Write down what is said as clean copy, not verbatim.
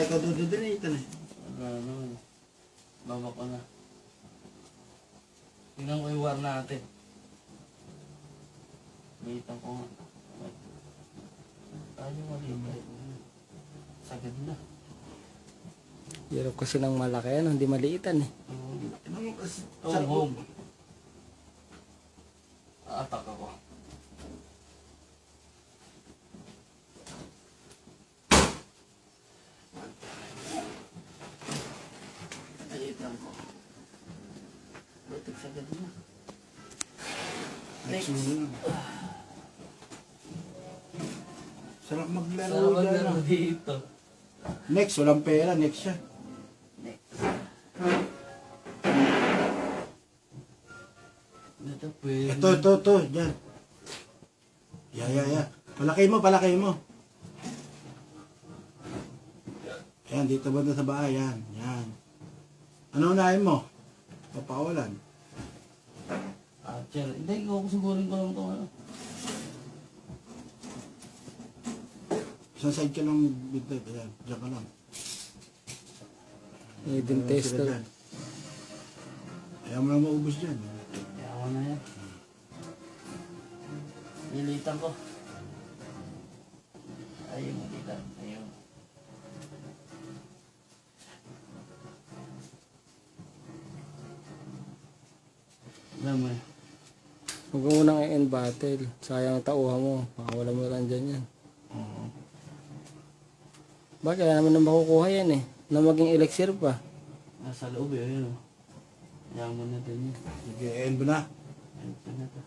ito dududinitan eh. Ano, baba ko na. Tingnan ko yung war natin. Litan ko nga. Tayo malitan. Sagad na. Hirap kasi ng malaki, ano, hindi maliitan eh. Home. Atak ako. Litan ko. Butik sagad na. Next. Sarap maglaro Sarap dyan. maglaro ah. dito. Next, walang pera. Next siya. Next. Ito pwede. Ito. Dyan. Ya. Palaki mo. Ayan, dito banda sa bahay. Yan. Ano unahin mo? Papawalan. Archer. Hindi, kukusugurin ko lang ito. Ano. Isang side ka lang bitlet. Ayan, dyan ka lang. Hidden Sila tester. dyan. Ayaw mo lang maubos dyan. Kaya ako na yan. Lilitan ko. Ayun, lilitan. Ayun. Alam mo eh. Huwag mo nang i-end battle. Sayang ang tauhan mo. Makawala mo lang dyan yan. Oo. Bakit? Kaya naman na makukuha yan eh. Na maging elixir pa. Nasa loob eh. Ayun. Ayaw mo na din yun. Sige, end mo na. Ayun na to.